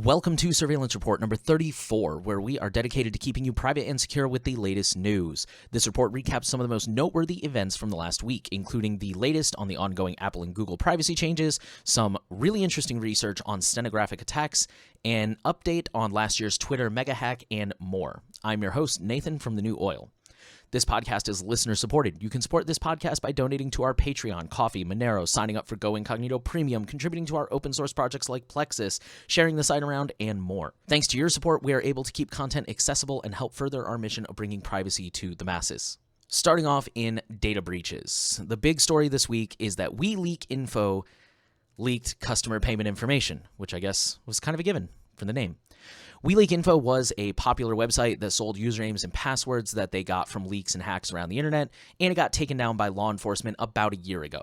Welcome to Surveillance Report number 34, where we are dedicated to keeping you private and secure with the latest news. This report recaps some of the most noteworthy events from the last week, including the latest on the ongoing Apple and Google privacy changes, some really interesting research on stenographic attacks, an update on last year's Twitter mega hack, and more. I'm your host, Nathan from The New Oil. This podcast is listener-supported. You can support this podcast by donating to our Patreon, Coffee, Monero, signing up for Go Incognito Premium, contributing to our open-source projects like Plexus, sharing the site around, and more. Thanks to your support, we are able to keep content accessible and help further our mission of bringing privacy to the masses. Starting off in data breaches. The big story this week is that WeLeakInfo leaked customer payment information, which I guess was kind of a given from the name. WeLeakInfo was a popular website that sold usernames and passwords that they got from leaks and hacks around the internet, and it got taken down by law enforcement about a year ago.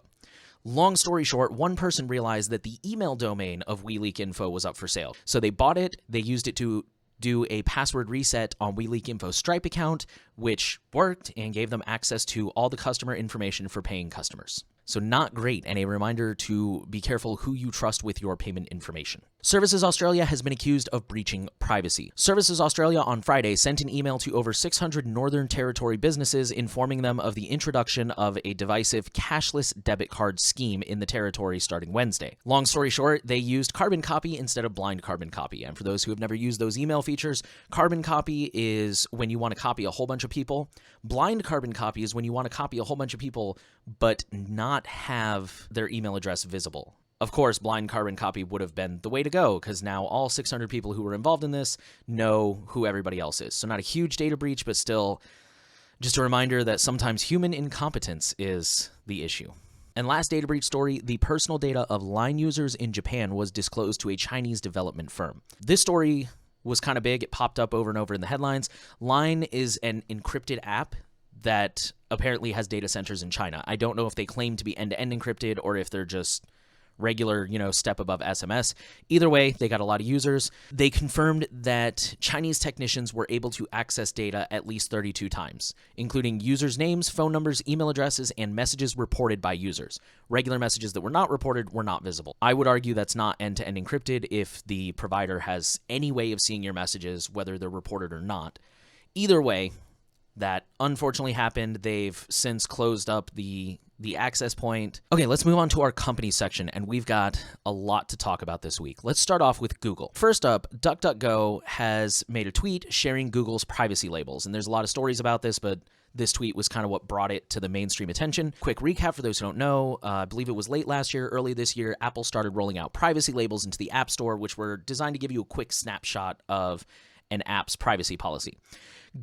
Long story short, one person realized that the email domain of WeLeakInfo was up for sale. So they bought it, they used it to do a password reset on WeLeakInfo's Stripe account, which worked and gave them access to all the customer information for paying customers. So not great, and a reminder to be careful who you trust with your payment information. Services Australia has been accused of breaching privacy. Services Australia on Friday sent an email to over 600 Northern Territory businesses informing them of the introduction of a divisive cashless debit card scheme in the territory starting Wednesday. Long story short, they used carbon copy instead of blind carbon copy. And for those who have never used those email features, carbon copy is when you want to copy a whole bunch of people. Blind carbon copy is when you want to copy a whole bunch of people, but not have their email address visible. Of course, blind carbon copy would have been the way to go because now all 600 people who were involved in this know who everybody else is. So not a huge data breach, but still just a reminder that sometimes human incompetence is the issue. And last data breach story, the personal data of Line users in Japan was disclosed to a Chinese development firm. This story was kind of big. It popped up over and over in the headlines. Line is an encrypted app that apparently has data centers in China. I don't know if they claim to be end-to-end encrypted or if they're just regular, step above SMS. Either way, they got a lot of users. They confirmed that Chinese technicians were able to access data at least 32 times, including users' names, phone numbers, email addresses, and messages reported by users. Regular messages that were not reported were not visible. I would argue that's not end-to-end encrypted if the provider has any way of seeing your messages, whether they're reported or not. Either way, that unfortunately happened. They've since closed up the access point. Okay, let's move on to our company section, and we've got a lot to talk about this week. Let's start off with Google. First up, DuckDuckGo has made a tweet sharing Google's privacy labels, and there's a lot of stories about this, but this tweet was kind of what brought it to the mainstream attention. Quick recap for those who don't know, I believe it was late last year, early this year, Apple started rolling out privacy labels into the App Store, which were designed to give you a quick snapshot of an app's privacy policy.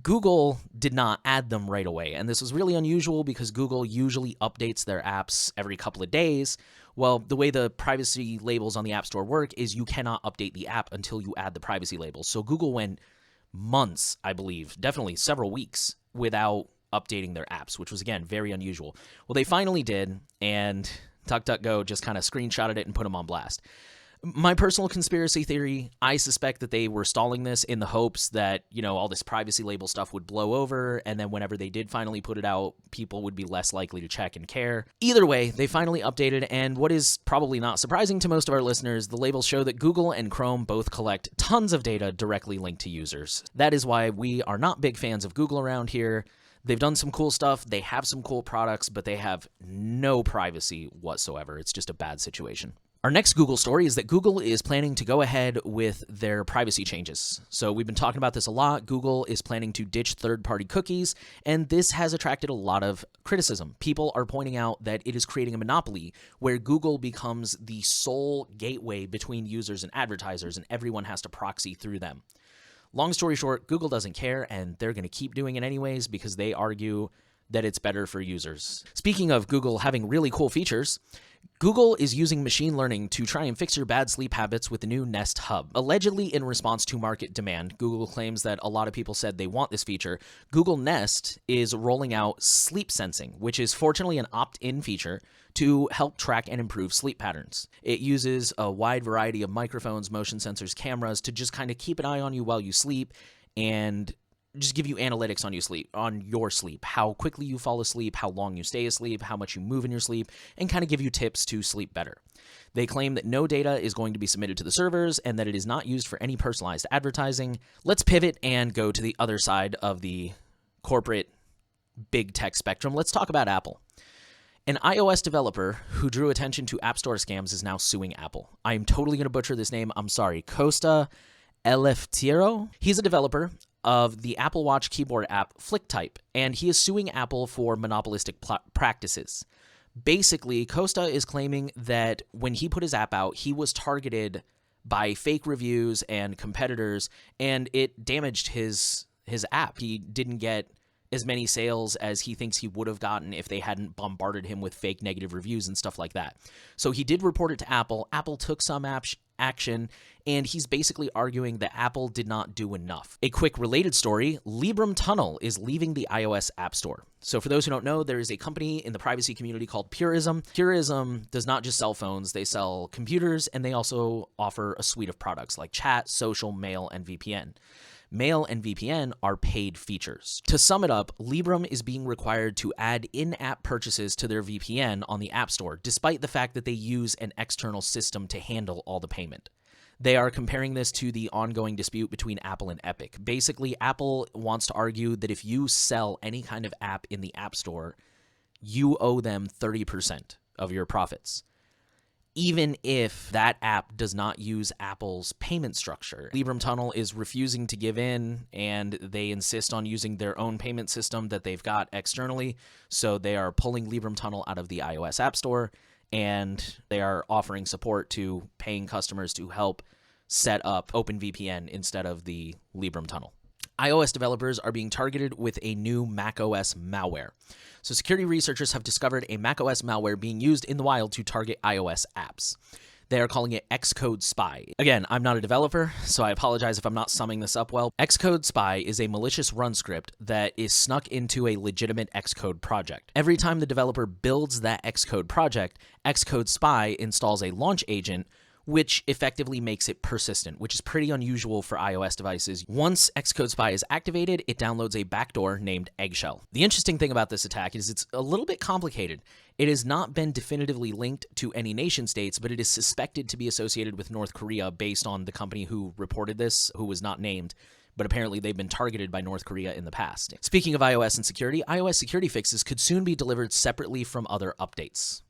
Google did not add them right away, and this was really unusual because Google usually updates their apps every couple of days. Well, the way the privacy labels on the App Store work is you cannot update the app until you add the privacy labels. So Google went months, I believe, definitely several weeks, without updating their apps, which was, again, very unusual. Well, they finally did, and DuckDuckGo just kind of screenshotted it and put them on blast. My personal conspiracy theory, I suspect that they were stalling this in the hopes that, all this privacy label stuff would blow over, and then whenever they did finally put it out, people would be less likely to check and care. Either way, they finally updated, and what is probably not surprising to most of our listeners, the labels show that Google and Chrome both collect tons of data directly linked to users. That is why we are not big fans of Google around here. They've done some cool stuff, they have some cool products, but they have no privacy whatsoever. It's just a bad situation. Our next Google story is that Google is planning to go ahead with their privacy changes. So we've been talking about this a lot. Google is planning to ditch third-party cookies, and this has attracted a lot of criticism. People are pointing out that it is creating a monopoly where Google becomes the sole gateway between users and advertisers, and everyone has to proxy through them. Long story short, Google doesn't care, and they're going to keep doing it anyways because they argue that it's better for users. Speaking of Google having really cool features, Google is using machine learning to try and fix your bad sleep habits with the new Nest Hub. Allegedly in response to market demand, Google claims that a lot of people said they want this feature. Google Nest is rolling out sleep sensing, which is fortunately an opt-in feature to help track and improve sleep patterns. It uses a wide variety of microphones, motion sensors, cameras to just kind of keep an eye on you while you sleep and just give you analytics on your sleep, how quickly you fall asleep, how long you stay asleep, how much you move in your sleep, and kind of give you tips to sleep better. They claim that no data is going to be submitted to the servers and that it is not used for any personalized advertising. Let's pivot and go to the other side of the corporate big tech spectrum. Let's talk about Apple. An iOS developer who drew attention to App Store scams is now suing Apple. I'm totally going to butcher this name. I'm sorry. Costa Elefthero. He's a developer of the Apple Watch keyboard app FlickType, and he is suing Apple for monopolistic practices. Basically, Costa is claiming that when he put his app out, he was targeted by fake reviews and competitors, and it damaged his app. He didn't get as many sales as he thinks he would have gotten if they hadn't bombarded him with fake negative reviews and stuff like that. So he did report it to Apple. Apple took some action, and he's basically arguing that Apple did not do enough. A quick related story, Librem Tunnel is leaving the iOS App Store. So for those who don't know, there is a company in the privacy community called Purism. Purism does not just sell phones, they sell computers, and they also offer a suite of products like chat, social, mail, and VPN. Mail and VPN are paid features. To sum it up, Librem is being required to add in-app purchases to their VPN on the App Store, despite the fact that they use an external system to handle all the payment. They are comparing this to the ongoing dispute between Apple and Epic. Basically, Apple wants to argue that if you sell any kind of app in the App Store, you owe them 30% of your profits, even if that app does not use Apple's payment structure. Librem Tunnel is refusing to give in, and they insist on using their own payment system that they've got externally. So they are pulling Librem Tunnel out of the iOS App Store, and they are offering support to paying customers to help set up OpenVPN instead of the Librem Tunnel. iOS developers are being targeted with a new macOS malware. So security researchers have discovered a macOS malware being used in the wild to target iOS apps. They are calling it Xcode Spy. Again, I'm not a developer, so I apologize if I'm not summing this up well. Xcode Spy is a malicious run script that is snuck into a legitimate Xcode project. Every time the developer builds that Xcode project, Xcode Spy installs a launch agent, which effectively makes it persistent, which is pretty unusual for iOS devices. Once Xcode Spy is activated, it downloads a backdoor named Eggshell. The interesting thing about this attack is it's a little bit complicated. It has not been definitively linked to any nation states, but it is suspected to be associated with North Korea based on the company who reported this, who was not named, but apparently they've been targeted by North Korea in the past. Speaking of iOS and security, iOS security fixes could soon be delivered separately from other updates.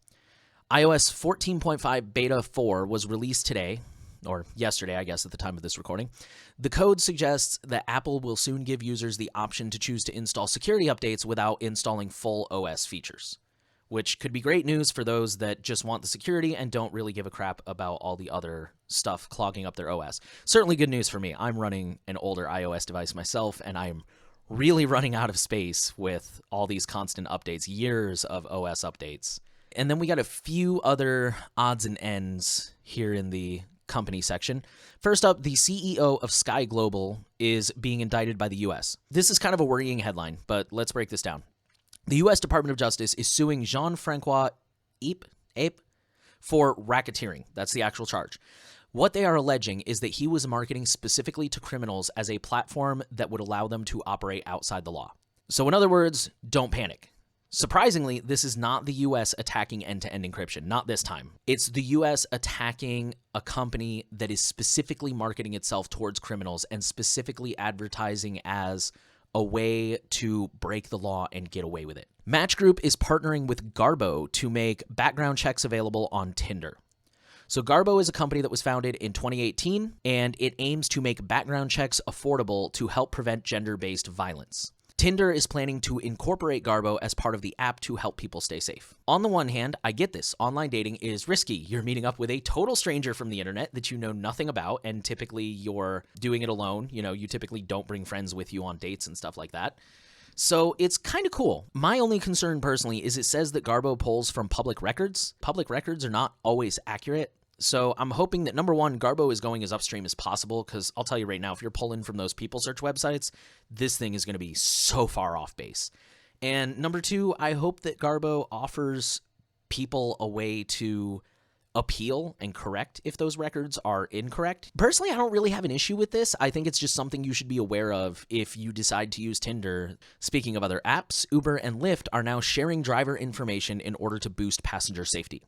iOS 14.5 Beta 4 was released today, or yesterday, I guess, at the time of this recording. The code suggests that Apple will soon give users the option to choose to install security updates without installing full OS features, which could be great news for those that just want the security and don't really give a crap about all the other stuff clogging up their OS. Certainly good news for me. I'm running an older iOS device myself, and I'm really running out of space with all these constant updates, years of OS updates. And then we got a few other odds and ends here in the company section. First up, the CEO of Sky Global is being indicted by the U.S. This is kind of a worrying headline, but let's break this down. The U.S. Department of Justice is suing Jean-Francois Ape for racketeering. That's the actual charge. What they are alleging is that he was marketing specifically to criminals as a platform that would allow them to operate outside the law. So in other words, don't panic. Surprisingly, this is not the U.S. attacking end-to-end encryption, not this time. It's the U.S. attacking a company that is specifically marketing itself towards criminals and specifically advertising as a way to break the law and get away with it. Match Group is partnering with Garbo to make background checks available on Tinder. So Garbo is a company that was founded in 2018, and it aims to make background checks affordable to help prevent gender-based violence. Tinder is planning to incorporate Garbo as part of the app to help people stay safe. On the one hand, I get this. Online dating is risky. You're meeting up with a total stranger from the internet that you know nothing about, and typically you're doing it alone. You know, you typically don't bring friends with you on dates and stuff like that. So it's kind of cool. My only concern personally is it says that Garbo pulls from public records. Public records are not always accurate. So I'm hoping that, number one, Garbo is going as upstream as possible, because I'll tell you right now, if you're pulling from those people search websites, this thing is going to be so far off base. And number two, I hope that Garbo offers people a way to appeal and correct if those records are incorrect. Personally, I don't really have an issue with this. I think it's just something you should be aware of if you decide to use Tinder. Speaking of other apps, Uber and Lyft are now sharing driver information in order to boost passenger safety.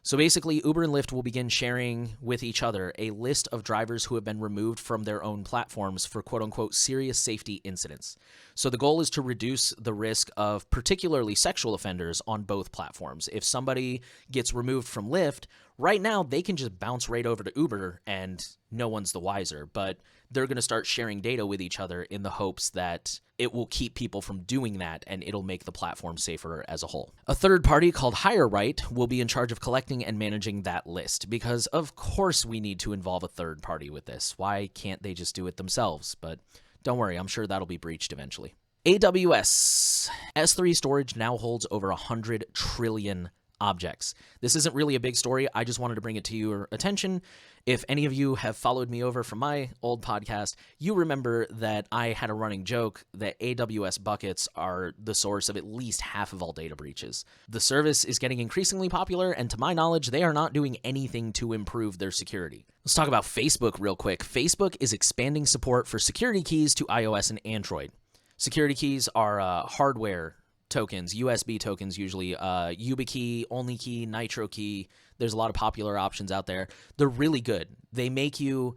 So basically, Uber and Lyft will begin sharing with each other a list of drivers who have been removed from their own platforms for quote-unquote serious safety incidents. So the goal is to reduce the risk of particularly sexual offenders on both platforms. If somebody gets removed from Lyft, right now they can just bounce right over to Uber and no one's the wiser. But they're going to start sharing data with each other in the hopes that it will keep people from doing that and it'll make the platform safer as a whole. A third party called HireRight will be in charge of collecting and managing that list because of course we need to involve a third party with this. Why can't they just do it themselves? But don't worry, I'm sure that'll be breached eventually. AWS S3 storage now holds over 100 trillion objects. This isn't really a big story. I just wanted to bring it to your attention. If any of you have followed me over from my old podcast, you remember that I had a running joke that AWS buckets are the source of at least half of all data breaches. The service is getting increasingly popular, and to my knowledge, they are not doing anything to improve their security. Let's talk about Facebook real quick. Facebook is expanding support for security keys to iOS and Android. Security keys are hardware tokens, USB tokens usually, YubiKey, OnlyKey, NitroKey. There's a lot of popular options out there. They're really good. They make you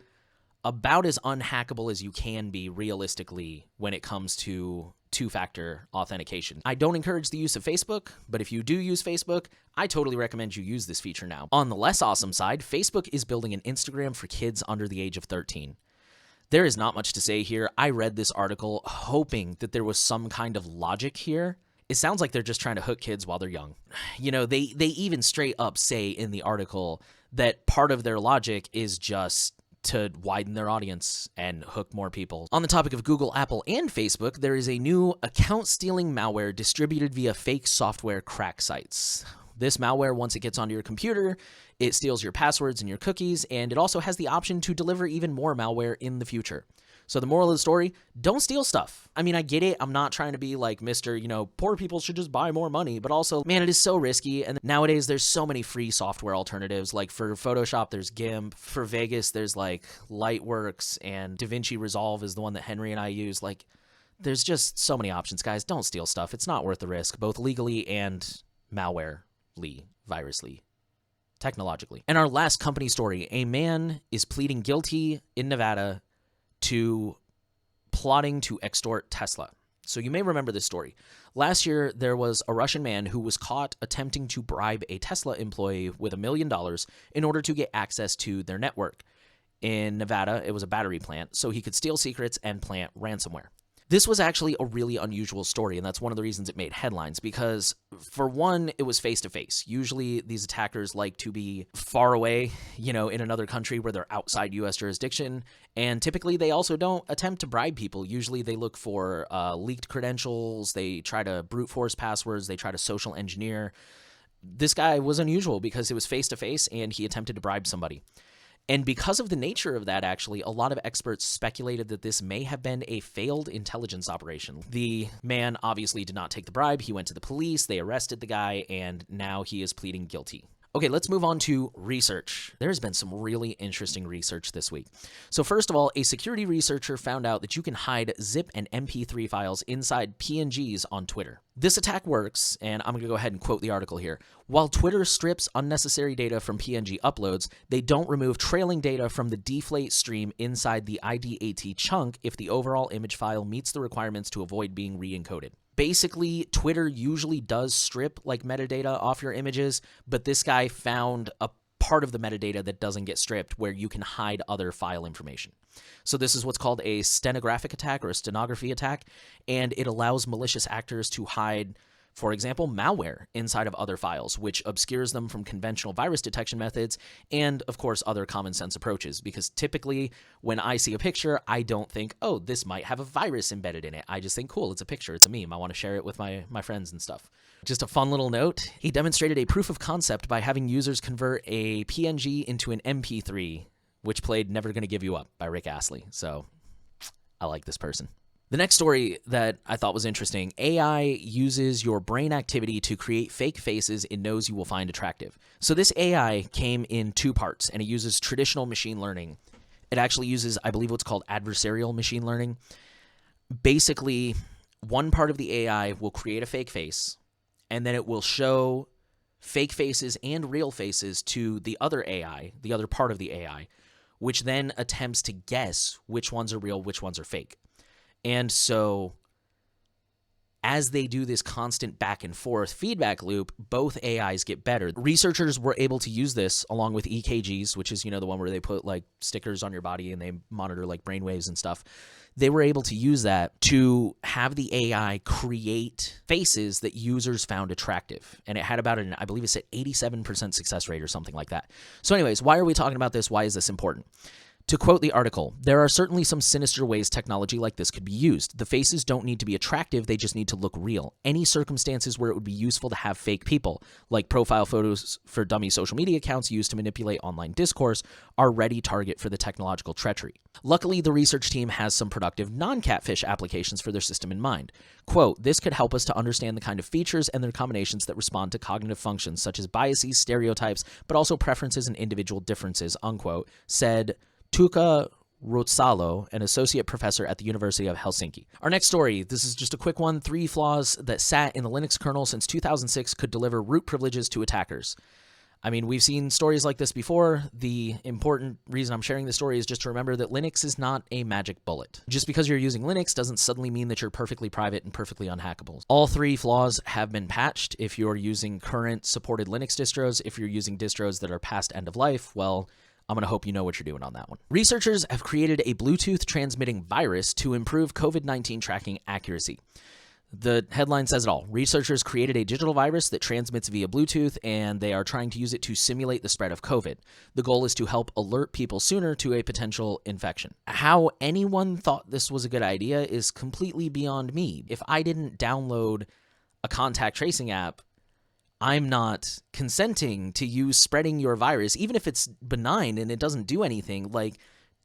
about as unhackable as you can be realistically when it comes to two-factor authentication. I don't encourage the use of Facebook, but if you do use Facebook, I totally recommend you use this feature now. On the less awesome side, Facebook is building an Instagram for kids under the age of 13. There is not much to say here. I read this article hoping that there was some kind of logic here. It sounds like they're just trying to hook kids while they're young. You know, they even straight up say in the article that part of their logic is just to widen their audience and hook more people. On the topic of Google, Apple, and Facebook, there is a new account-stealing malware distributed via fake software crack sites. This malware, once it gets onto your computer, it steals your passwords and your cookies, and it also has the option to deliver even more malware in the future. So the moral of the story, don't steal stuff. I mean, I get it. I'm not trying to be like Mr., poor people should just buy more money. But also, man, it is so risky. And nowadays, there's so many free software alternatives. Like for Photoshop, there's GIMP. For Vegas, there's like Lightworks, and DaVinci Resolve is the one that Henry and I use. Like, there's just so many options, guys. Don't steal stuff. It's not worth the risk, both legally and malwarely, virusly, technologically. And our last company story, a man is pleading guilty in Nevada to plotting to extort Tesla. So you may remember this story. Last year, there was a Russian man who was caught attempting to bribe a Tesla employee with $1 million in order to get access to their network. In Nevada, it was a battery plant, so he could steal secrets and plant ransomware. This was actually a really unusual story, and that's one of the reasons it made headlines, because for one, it was face-to-face. Usually these attackers like to be far away, in another country where they're outside U.S. jurisdiction, and typically they also don't attempt to bribe people. Usually they look for leaked credentials, they try to brute force passwords, they try to social engineer. This guy was unusual because it was face-to-face, and he attempted to bribe somebody. And because of the nature of that, actually, a lot of experts speculated that this may have been a failed intelligence operation. The man obviously did not take the bribe. He went to the police, they arrested the guy, and now he is pleading guilty. Okay, let's move on to research. There's been some really interesting research this week. So first of all, a security researcher found out that you can hide zip and MP3 files inside PNGs on Twitter. This attack works, and I'm going to go ahead and quote the article here. While Twitter strips unnecessary data from PNG uploads, they don't remove trailing data from the deflate stream inside the IDAT chunk if the overall image file meets the requirements to avoid being re-encoded. Basically, Twitter usually does strip like metadata off your images, but this guy found a part of the metadata that doesn't get stripped where you can hide other file information. So this is what's called a stenographic attack or a stenography attack, and it allows malicious actors to hide, for example, malware inside of other files, which obscures them from conventional virus detection methods and, of course, other common sense approaches. Because typically, when I see a picture, I don't think, oh, this might have a virus embedded in it. I just think, cool, it's a picture, it's a meme. I want to share it with my friends and stuff. Just a fun little note, he demonstrated a proof of concept by having users convert a PNG into an MP3, which played Never Gonna Give You Up by Rick Astley. So, I like this person. The next story that I thought was interesting, AI uses your brain activity to create fake faces it knows you will find attractive. So this AI came in two parts, and it uses traditional machine learning. It actually uses, I believe, what's called adversarial machine learning. Basically, one part of the AI will create a fake face, and then it will show fake faces and real faces to the other AI, the other part of the AI, which then attempts to guess which ones are real, which ones are fake. And so as they do this constant back and forth feedback loop, both AIs get better. Researchers were able to use this along with EKGs, which is, the one where they put like stickers on your body and they monitor like brainwaves and stuff. They were able to use that to have the AI create faces that users found attractive. And it had about I believe it said 87% success rate or something like that. So anyways, why are we talking about this? Why is this important? To quote the article, there are certainly some sinister ways technology like this could be used. The faces don't need to be attractive, they just need to look real. Any circumstances where it would be useful to have fake people, like profile photos for dummy social media accounts used to manipulate online discourse, are ready target for the technological treachery. Luckily, the research team has some productive non-catfish applications for their system in mind. Quote, this could help us to understand the kind of features and their combinations that respond to cognitive functions such as biases, stereotypes, but also preferences and individual differences, unquote, said Tuukka Ruotsalo, an associate professor at the University of Helsinki. Our next story, this is just a quick one. 3 flaws that sat in the Linux kernel since 2006 could deliver root privileges to attackers. I mean, we've seen stories like this before. The important reason I'm sharing this story is just to remember that Linux is not a magic bullet. Just because you're using Linux doesn't suddenly mean that you're perfectly private and perfectly unhackable. All 3 flaws have been patched. If you're using current supported Linux distros, if you're using distros that are past end of life, well, I'm going to hope you know what you're doing on that one. Researchers have created a Bluetooth transmitting virus to improve COVID-19 tracking accuracy. The headline says it all. Researchers created a digital virus that transmits via Bluetooth, and they are trying to use it to simulate the spread of COVID. The goal is to help alert people sooner to a potential infection. How anyone thought this was a good idea is completely beyond me. If I didn't download a contact tracing app, I'm not consenting to you spreading your virus, even if it's benign and it doesn't do anything. Like,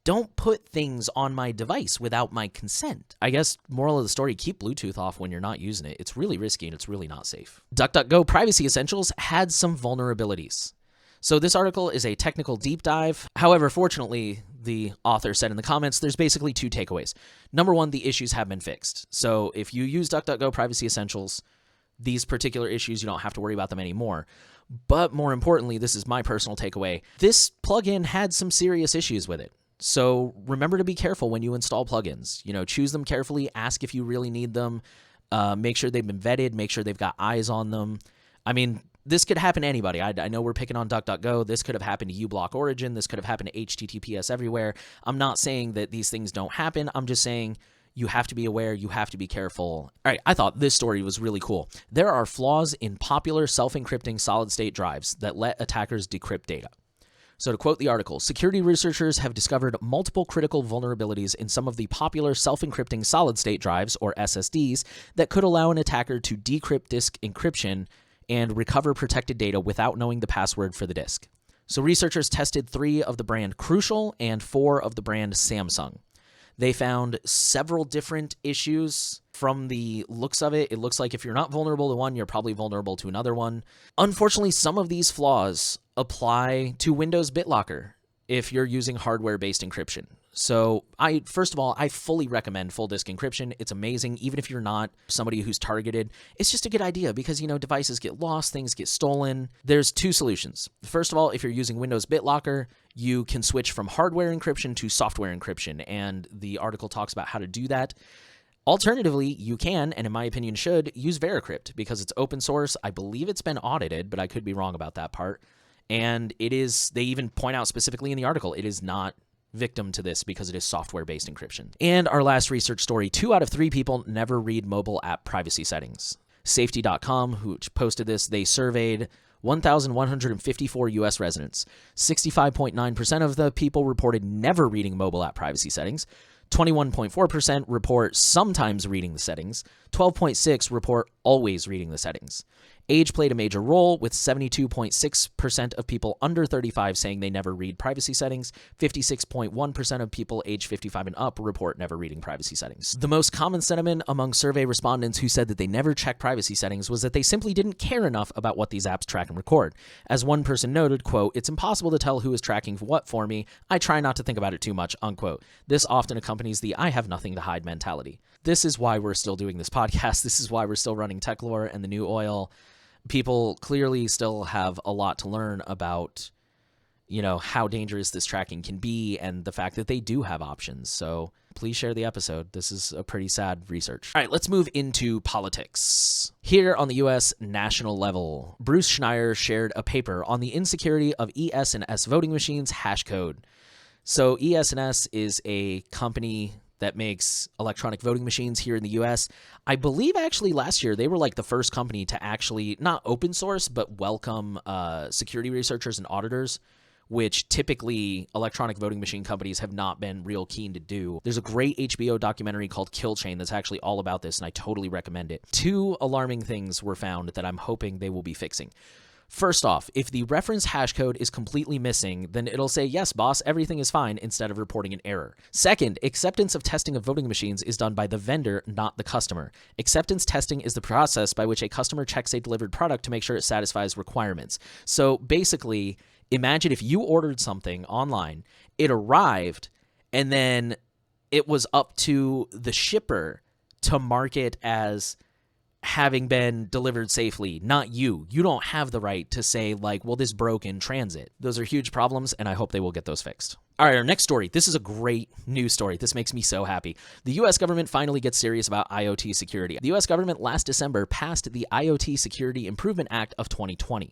don't put things on my device without my consent. I guess moral of the story, keep Bluetooth off when you're not using it. It's really risky and it's really not safe. DuckDuckGo Privacy Essentials had some vulnerabilities. So this article is a technical deep dive. However, fortunately, the author said in the comments, there's basically 2 takeaways. Number 1, the issues have been fixed. So if you use DuckDuckGo Privacy Essentials, these particular issues, you don't have to worry about them anymore. But more importantly, this is my personal takeaway, this plugin had some serious issues with it. So remember to be careful when you install plugins. Choose them carefully, ask if you really need them, make sure they've been vetted, make sure they've got eyes on them. I mean, this could happen to anybody. I know we're picking on DuckDuckGo. This could have happened to uBlock Origin. This could have happened to HTTPS everywhere. I'm not saying that these things don't happen. I'm just saying you have to be aware, you have to be careful. All right, I thought this story was really cool. There are flaws in popular self-encrypting solid-state drives that let attackers decrypt data. So to quote the article, security researchers have discovered multiple critical vulnerabilities in some of the popular self-encrypting solid-state drives, or SSDs, that could allow an attacker to decrypt disk encryption and recover protected data without knowing the password for the disk. So researchers tested 3 of the brand Crucial and 4 of the brand Samsung. They found several different issues. From the looks of it, it looks like if you're not vulnerable to one, you're probably vulnerable to another one. Unfortunately, some of these flaws apply to Windows BitLocker if you're using hardware-based encryption. So first of all, I fully recommend full disk encryption. It's amazing. Even if you're not somebody who's targeted, it's just a good idea because, devices get lost, things get stolen. There's 2 solutions. First of all, if you're using Windows BitLocker, you can switch from hardware encryption to software encryption, and the article talks about how to do that. Alternatively, you can, and in my opinion should, use Veracrypt because it's open source. I believe it's been audited, but I could be wrong about that part. And they even point out specifically in the article, it is not victim to this because it is software-based encryption. And our last research story, 2 out of 3 people never read mobile app privacy settings. Safety.com, who posted this, they surveyed 1,154 U.S. residents. 65.9% of the people reported never reading mobile app privacy settings. 21.4% report sometimes reading the settings. 12.6% report always reading the settings. Age played a major role, with 72.6% of people under 35 saying they never read privacy settings. 56.1% of people age 55 and up report never reading privacy settings. The most common sentiment among survey respondents who said that they never check privacy settings was that they simply didn't care enough about what these apps track and record. As one person noted, quote, "It's impossible to tell who is tracking what for me. I try not to think about it too much," unquote. This often accompanies the "I have nothing to hide" mentality. This is why we're still doing this podcast. This is why we're still running Techlore and The New Oil. People clearly still have a lot to learn about, you know, how dangerous this tracking can be and the fact that they do have options. So please share the episode. This is a pretty sad research. All right, let's move into politics. Here on the U.S. national level, Bruce Schneier shared a paper on the insecurity of ES&S voting machines hash code. So ES&S is a company that makes electronic voting machines here in the U.S. I believe actually last year they were like the first company to actually not open source, but welcome security researchers and auditors, which typically electronic voting machine companies have not been real keen to do. There's a great HBO documentary called Kill Chain that's actually all about this, and I totally recommend it. 2 alarming things were found that I'm hoping they will be fixing. First off, if the reference hash code is completely missing, then it'll say, "Yes, boss, everything is fine," instead of reporting an error. Second, acceptance of testing of voting machines is done by the vendor, not the customer. Acceptance testing is the process by which a customer checks a delivered product to make sure it satisfies requirements. So basically, imagine if you ordered something online, it arrived, and then it was up to the shipper to mark it as having been delivered safely, not you. You don't have the right to say, like, well, this broke in transit. Those are huge problems, and I hope they will get those fixed. All right, our next story. This is a great news story. This makes me so happy. The U.S. government finally gets serious about IoT security. The U.S. government last December passed the IoT Security Improvement Act of 2020.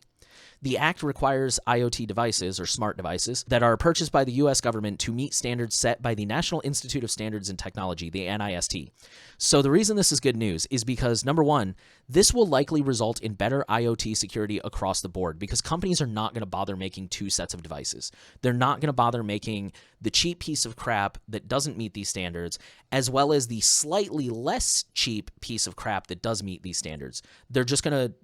The act requires IoT devices, or smart devices, that are purchased by the U.S. government to meet standards set by the National Institute of Standards and Technology, the NIST. So the reason this is good news is because, number one, this will likely result in better IoT security across the board, because companies are not going to bother making 2 sets of devices. They're not going to bother making the cheap piece of crap that doesn't meet these standards, as well as the slightly less cheap piece of crap that does meet these standards. They're just going to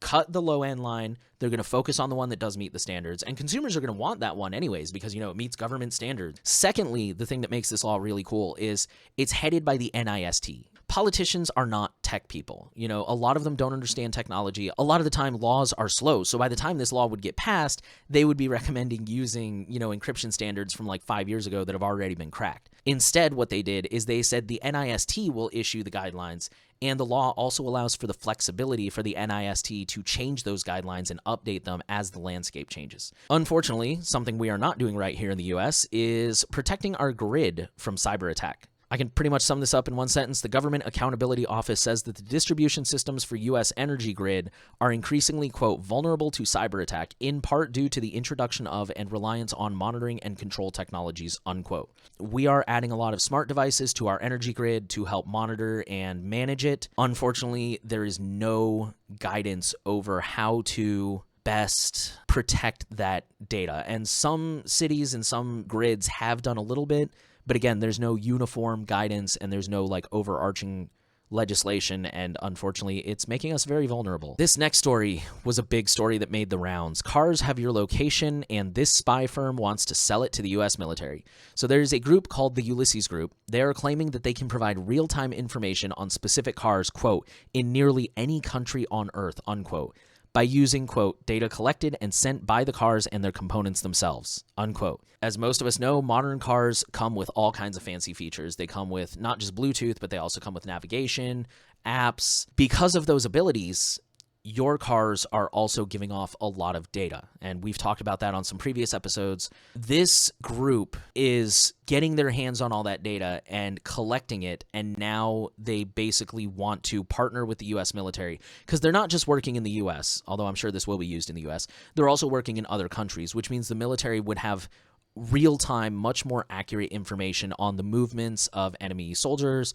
cut the low-end line. They're going to focus on the one that does meet the standards, and consumers are going to want that one anyways because, you know, it meets government standards. Secondly, the thing that makes this law really cool is it's headed by the NIST. Politicians are not tech people. You know, a lot of them don't understand technology. A lot of the time, laws are slow. So by the time this law would get passed, they would be recommending using, you know, encryption standards from like 5 years ago that have already been cracked. Instead, what they did is they said the NIST will issue the guidelines, and the law also allows for the flexibility for the NIST to change those guidelines and update them as the landscape changes. Unfortunately, something we are not doing right here in the US is protecting our grid from cyber attack. I can pretty much sum this up in one sentence. The Government Accountability Office says that the distribution systems for U.S. energy grid are increasingly, quote, vulnerable to cyber attack, in part due to the introduction of and reliance on monitoring and control technologies, unquote. We are adding a lot of smart devices to our energy grid to help monitor and manage it. Unfortunately, there is no guidance over how to best protect that data. And some cities and some grids have done a little bit, but again, there's no uniform guidance and there's no like overarching legislation, and unfortunately, it's making us very vulnerable. This next story was a big story that made the rounds. Cars have your location, and this spy firm wants to sell it to the U.S. military. So there's a group called the Ulysses Group. They are claiming that they can provide real-time information on specific cars, quote, in nearly any country on Earth, unquote, by using, quote, data collected and sent by the cars and their components themselves, unquote. As most of us know, modern cars come with all kinds of fancy features. They come with not just Bluetooth, but they also come with navigation, apps. Because of those abilities, your cars are also giving off a lot of data, and we've talked about that on some previous episodes. This group is getting their hands on all that data and collecting it, and now they basically want to partner with the U.S. military, because they're not just working in the U.S., although I'm sure this will be used in the U.S. They're also working in other countries, which means the military would have real-time, much more accurate information on the movements of enemy soldiers,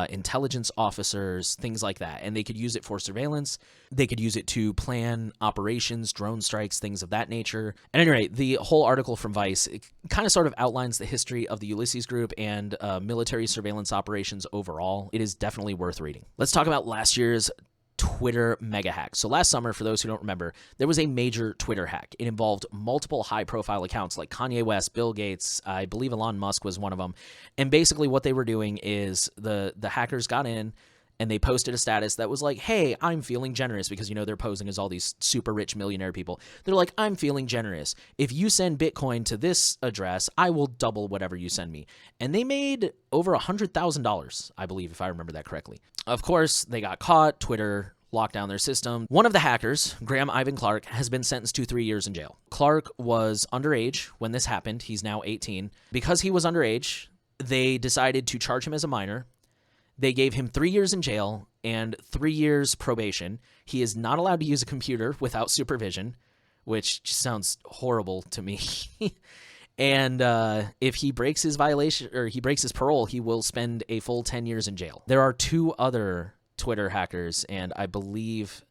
intelligence officers, things like that. And they could use it for surveillance. They could use it to plan operations, drone strikes, things of that nature. At any rate, the whole article from Vice kind of sort of outlines the history of the Ulysses Group and military surveillance operations overall. It is definitely worth reading. Let's talk about last year's Twitter mega hack. So last summer, for those who don't remember, there was a major Twitter hack. It involved multiple high-profile accounts like Kanye West, Bill Gates, I believe Elon Musk was one of them. And basically what they were doing is the hackers got in and they posted a status that was like, hey, I'm feeling generous, because, they're posing as all these super rich millionaire people. They're like, I'm feeling generous. If you send Bitcoin to this address, I will double whatever you send me. And they made over $100,000, I believe, if I remember that correctly. Of course, they got caught. Twitter locked down their system. One of the hackers, Graham Ivan Clark, has been sentenced to 3 years in jail. Clark was underage when this happened. He's now 18. Because he was underage, they decided to charge him as a minor. They gave him 3 years in jail and 3 years probation. He is not allowed to use a computer without supervision, which just sounds horrible to me. And if he breaks his violation, or he breaks his parole, he will spend a full 10 years in jail. There are 2 other Twitter hackers, and I believe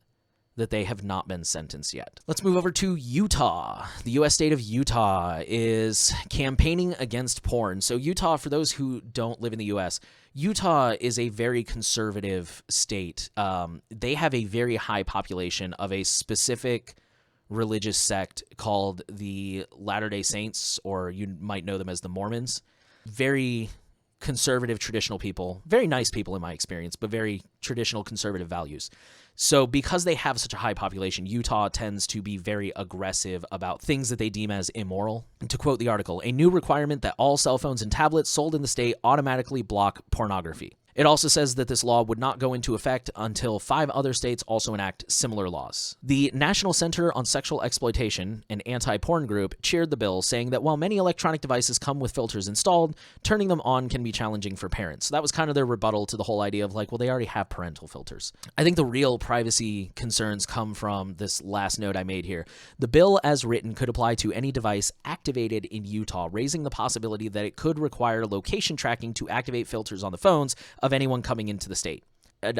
that they have not been sentenced yet. Let's move over to Utah. The U.S. state of Utah is campaigning against porn. So Utah, for those who don't live in the U.S., Utah is a very conservative state. They have a very high population of a specific religious sect called the Latter-day Saints, or you might know them as the Mormons. Very conservative, traditional people. Very nice people in my experience, but very traditional conservative values. So because they have such a high population, Utah tends to be very aggressive about things that they deem as immoral. And to quote the article, a new requirement that all cell phones and tablets sold in the state automatically block pornography. It also says that this law would not go into effect until 5 other states also enact similar laws. The National Center on Sexual Exploitation, an anti-porn group, cheered the bill, saying that while many electronic devices come with filters installed, turning them on can be challenging for parents. So that was kind of their rebuttal to the whole idea of like, well, they already have parental filters. I think the real privacy concerns come from this last note I made here. The bill as written could apply to any device activated in Utah, raising the possibility that it could require location tracking to activate filters on the phones of anyone coming into the state.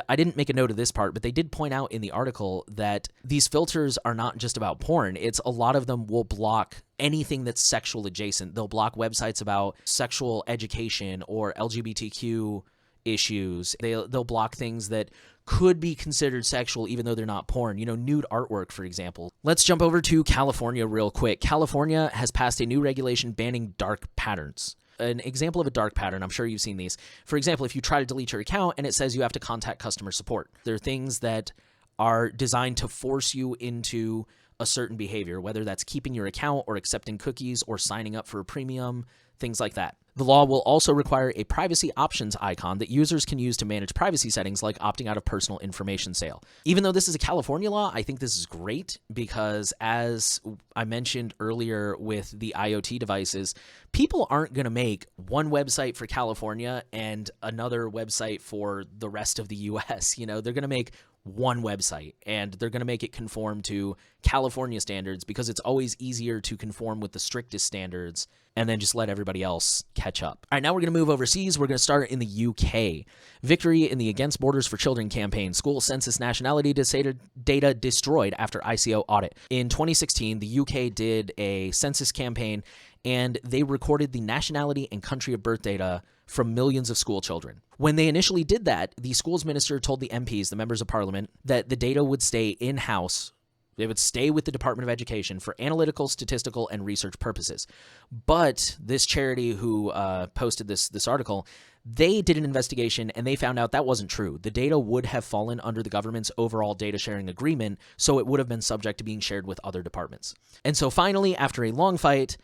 I didn't make a note of this part, but they did point out in the article that these filters are not just about porn. It's a lot of them will block anything that's sexual adjacent. They'll block websites about sexual education or LGBTQ issues. They'll block things that could be considered sexual even though they're not porn. Nude artwork, for example. Let's jump over to California real quick. California has passed a new regulation banning dark patterns. An example of a dark pattern, I'm sure you've seen these. For example, if you try to delete your account and it says you have to contact customer support, there are things that are designed to force you into a certain behavior, whether that's keeping your account or accepting cookies or signing up for a premium, things like that. The law will also require a privacy options icon that users can use to manage privacy settings like opting out of personal information sale. Even though this is a California law, I think this is great because, as I mentioned earlier with the IoT devices, people aren't going to make one website for California and another website for the rest of the US. They're going to make one website and they're going to make it conform to California standards because it's always easier to conform with the strictest standards and then just let everybody else catch up. All right, now we're going to move overseas. We're going to start in the UK. Victory in the Against Borders for Children campaign. School census nationality data destroyed after ICO audit. In 2016, the UK did a census campaign and they recorded the nationality and country of birth data from millions of school children. When they initially did that, the schools minister told the MPs, the members of parliament, that the data would stay in-house. They would stay with the Department of Education for analytical, statistical, and research purposes. But this charity who posted this article, they did an investigation and they found out that wasn't true. The data would have fallen under the government's overall data sharing agreement, so it would have been subject to being shared with other departments. And so finally, after a long fight,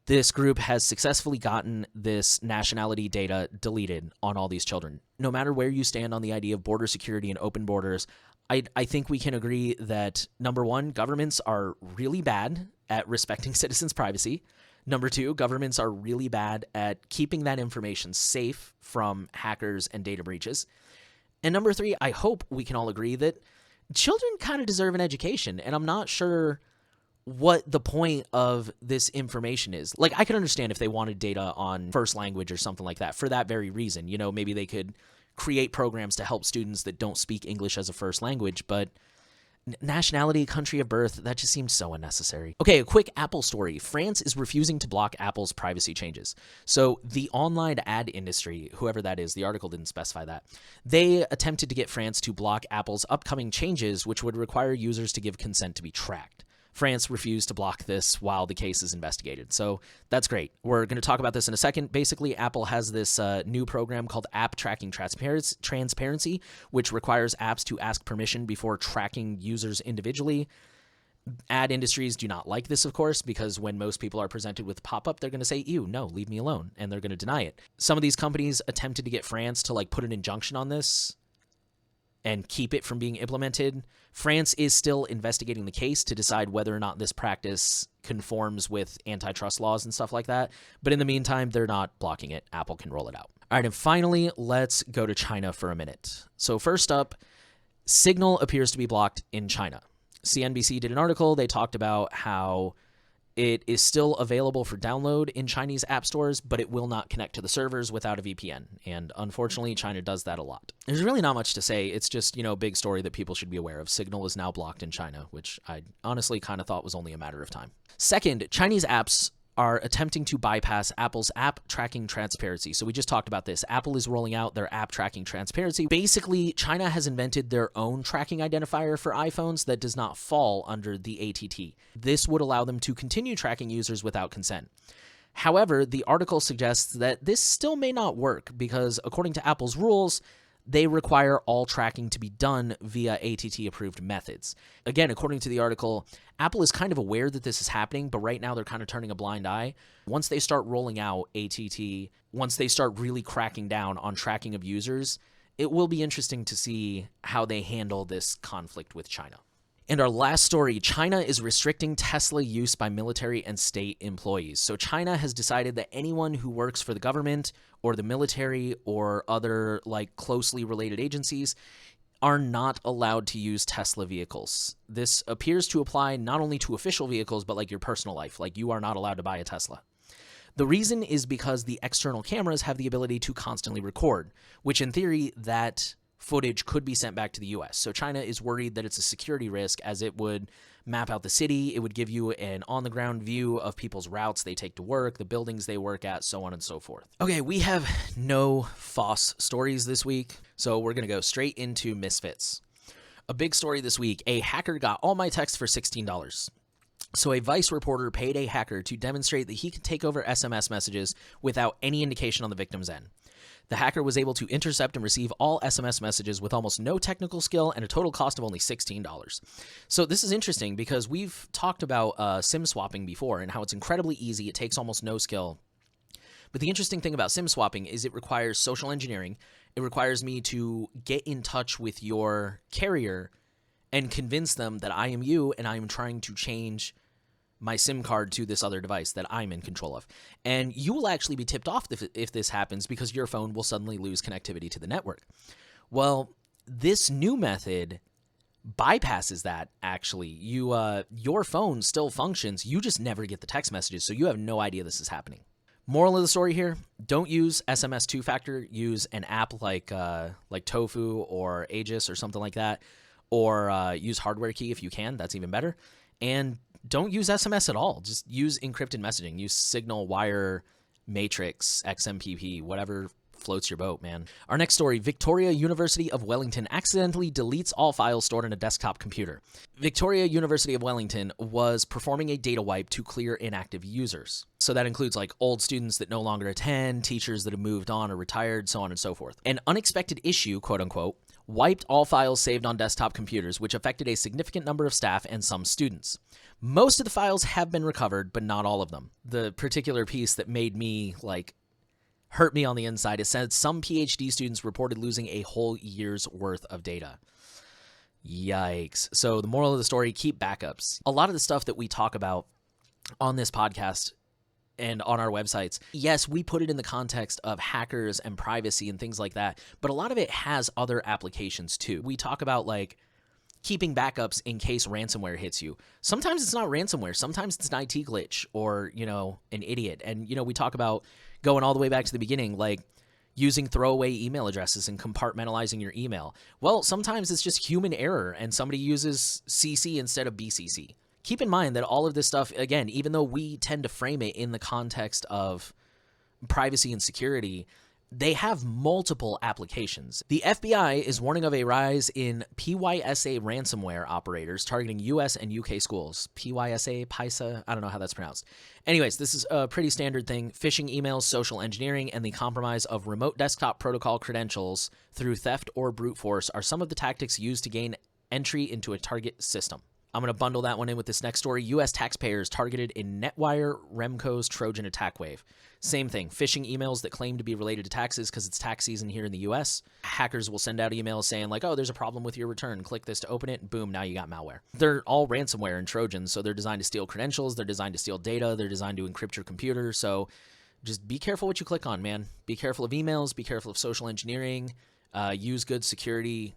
this group has successfully gotten this nationality data deleted on all these children. No matter where you stand on the idea of border security and open borders, I think we can agree that, number one, governments are really bad at respecting citizens' privacy. Number two, governments are really bad at keeping that information safe from hackers and data breaches. And number three, I hope we can all agree that children kind of deserve an education, and I'm not sure what the point of this information is. Like, I could understand if they wanted data on first language or something like that for that very reason. Maybe they could create programs to help students that don't speak English as a first language, but nationality, country of birth, that just seems so unnecessary. Okay, a quick Apple story. France is refusing to block Apple's privacy changes. So the online ad industry, whoever that is, the article didn't specify that, they attempted to get France to block Apple's upcoming changes, which would require users to give consent to be tracked. France refused to block this while the case is investigated. So that's great. We're going to talk about this in a second. Basically, Apple has this new program called App Tracking Transparency, which requires apps to ask permission before tracking users individually. Ad industries do not like this, of course, because when most people are presented with pop-up, they're going to say, ew, no, leave me alone, and they're going to deny it. Some of these companies attempted to get France to put an injunction on this and keep it from being implemented. France is still investigating the case to decide whether or not this practice conforms with antitrust laws and stuff like that. But in the meantime, they're not blocking it. Apple can roll it out. All right, and finally, let's go to China for a minute. So first up, Signal appears to be blocked in China. CNBC did an article. They talked about how it is still available for download in Chinese app stores, but it will not connect to the servers without a VPN. And unfortunately, China does that a lot. There's really not much to say. It's just, a big story that people should be aware of. Signal is now blocked in China, which I honestly kind of thought was only a matter of time. Second, Chinese apps are attempting to bypass Apple's app tracking transparency. So we just talked about this. Apple is rolling out their app tracking transparency. Basically, China has invented their own tracking identifier for iPhones that does not fall under the ATT. This would allow them to continue tracking users without consent. However, the article suggests that this still may not work because according to Apple's rules, they require all tracking to be done via ATT-approved methods. Again, according to the article, Apple is kind of aware that this is happening, but right now they're kind of turning a blind eye. Once they start rolling out ATT, once they start really cracking down on tracking of users, it will be interesting to see how they handle this conflict with China. And our last story, China is restricting Tesla use by military and state employees. So China has decided that anyone who works for the government or the military or other closely related agencies are not allowed to use Tesla vehicles. This appears to apply not only to official vehicles, but your personal life. You are not allowed to buy a Tesla. The reason is because the external cameras have the ability to constantly record, which in theory, that footage could be sent back to the US. So China is worried that it's a security risk as it would map out the city. It would give you an on-the-ground view of people's routes they take to work, the buildings they work at, so on and so forth. Okay, we have no FOSS stories this week, so we're going to go straight into Misfits. A big story this week, a hacker got all my texts for $16. So a Vice reporter paid a hacker to demonstrate that he could take over SMS messages without any indication on the victim's end. The hacker was able to intercept and receive all SMS messages with almost no technical skill and a total cost of only $16. So this is interesting because we've talked about SIM swapping before and how it's incredibly easy. It takes almost no skill. But the interesting thing about SIM swapping is it requires social engineering. It requires me to get in touch with your carrier and convince them that I am you and I am trying to change my SIM card to this other device that I'm in control of. And you will actually be tipped off if this happens because your phone will suddenly lose connectivity to the network. Well, this new method bypasses that, actually. Your phone still functions, you just never get the text messages, so you have no idea this is happening. Moral of the story here, don't use SMS two-factor, use an app like Tofu or Aegis or something like that, or use hardware key if you can, that's even better. And don't use SMS at all. Just use encrypted messaging. Use Signal, Wire, Matrix, XMPP, whatever floats your boat, man. Our next story, Victoria University of Wellington accidentally deletes all files stored in a desktop computer. Victoria University of Wellington was performing a data wipe to clear inactive users. So that includes old students that no longer attend, teachers that have moved on or retired, so on and so forth. An unexpected issue, quote unquote, wiped all files saved on desktop computers, which affected a significant number of staff and some students. Most of the files have been recovered, but not all of them. The particular piece that made me, hurt me on the inside is said some PhD students reported losing a whole year's worth of data. Yikes. So the moral of the story, keep backups. A lot of the stuff that we talk about on this podcast and on our websites, yes, we put it in the context of hackers and privacy and things like that, but a lot of it has other applications too. We talk about keeping backups in case ransomware hits you. Sometimes it's not ransomware. Sometimes it's an IT glitch or, an idiot. And, we talk about going all the way back to the beginning, using throwaway email addresses and compartmentalizing your email. Well, sometimes it's just human error and somebody uses CC instead of BCC. Keep in mind that all of this stuff, again, even though we tend to frame it in the context of privacy and security, they have multiple applications. The FBI is warning of a rise in PYSA ransomware operators targeting US and UK schools. PYSA, I don't know how that's pronounced. Anyways, this is a pretty standard thing. Phishing emails, social engineering, and the compromise of remote desktop protocol credentials through theft or brute force are some of the tactics used to gain entry into a target system. I'm going to bundle that one in with this next story. U.S. taxpayers targeted in NetWire Remco's Trojan attack wave. Same thing, phishing emails that claim to be related to taxes because it's tax season here in the U.S. Hackers will send out emails saying like, oh, there's a problem with your return. Click this to open it. Boom, now you got malware. They're all ransomware and Trojans, so they're designed to steal credentials. They're designed to steal data. They're designed to encrypt your computer. So just be careful what you click on, man. Be careful of emails. Be careful of social engineering. Use good security.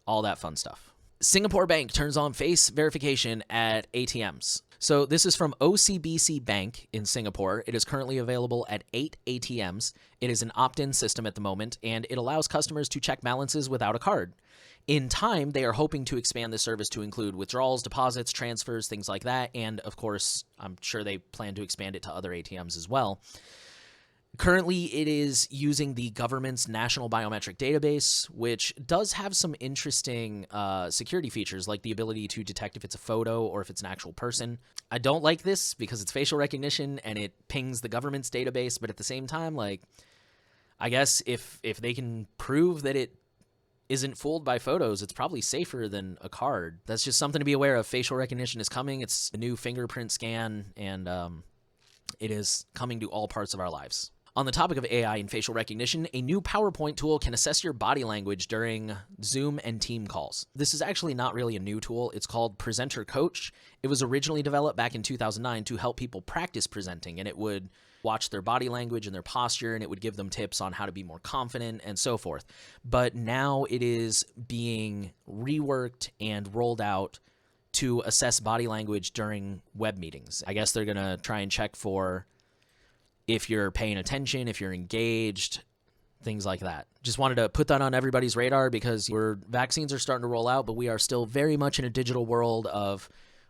All that fun stuff. Singapore Bank turns on face verification at ATMs. So this is from OCBC Bank in Singapore. It is currently available at 8 ATMs. It is an opt-in system at the moment, and it allows customers to check balances without a card. In time, they are hoping to expand the service to include withdrawals, deposits, transfers, things like that, and of course, I'm sure they plan to expand it to other ATMs as well. Currently, it is using the government's national biometric database, which does have some interesting security features, like the ability to detect if it's a photo or if it's an actual person. I don't like this because it's facial recognition and it pings the government's database, but at the same time, like, I guess if they can prove that it isn't fooled by photos, it's probably safer than a card. That's just something to be aware of. Facial recognition is coming. It's a new fingerprint scan, and it is coming to all parts of our lives. On the topic of AI and facial recognition, a new PowerPoint tool can assess your body language during Zoom and team calls. This is actually not really a new tool. It's called Presenter Coach. It was originally developed back in 2009 to help people practice presenting, and it would watch their body language and their posture, and it would give them tips on how to be more confident and so forth. But now it is being reworked and rolled out to assess body language during web meetings. I guess they're going to try and check for if you're paying attention, if you're engaged, things like that. Just wanted to put that on everybody's radar because vaccines are starting to roll out, but we are still very much in a digital world of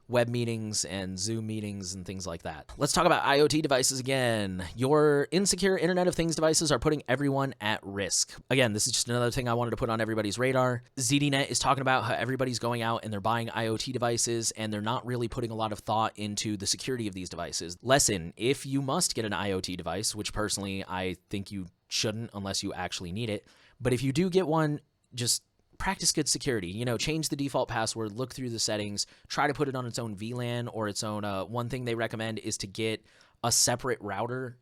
web meetings and Zoom meetings and things like that. Let's talk about IoT devices again. Your insecure Internet of Things devices are putting everyone at risk. Again, this is just another thing I wanted to put on everybody's radar. ZDNet is talking about how everybody's going out and they're buying IoT devices and they're not really putting a lot of thought into the security of these devices. Lesson, if you must get an IoT device, which personally I think you shouldn't unless you actually need it, but if you do get one, just practice good security. Change the default password, look through the settings, try to put it on its own VLAN or its own. One thing they recommend is to get a separate router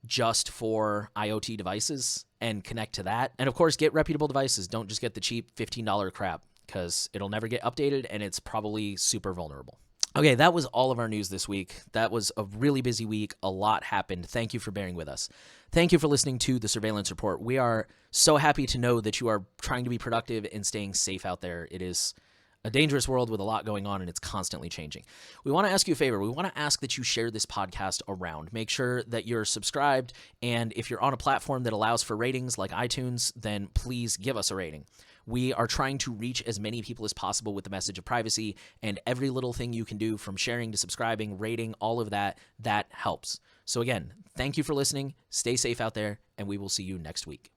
just for IoT devices and connect to that. And of course, get reputable devices. Don't just get the cheap $15 crap because it'll never get updated and it's probably super vulnerable. Okay, that was all of our news this week. That was a really busy week. A lot happened. Thank you for bearing with us. Thank you for listening to the Surveillance Report. We are so happy to know that you are trying to be productive and staying safe out there. It is a dangerous world with a lot going on, and it's constantly changing. We want to ask you a favor. We want to ask that you share this podcast around. Make sure that you're subscribed, and if you're on a platform that allows for ratings like iTunes, then please give us a rating. We are trying to reach as many people as possible with the message of privacy, and every little thing you can do from sharing to subscribing, rating, all of that helps. So again, thank you for listening. Stay safe out there, and we will see you next week.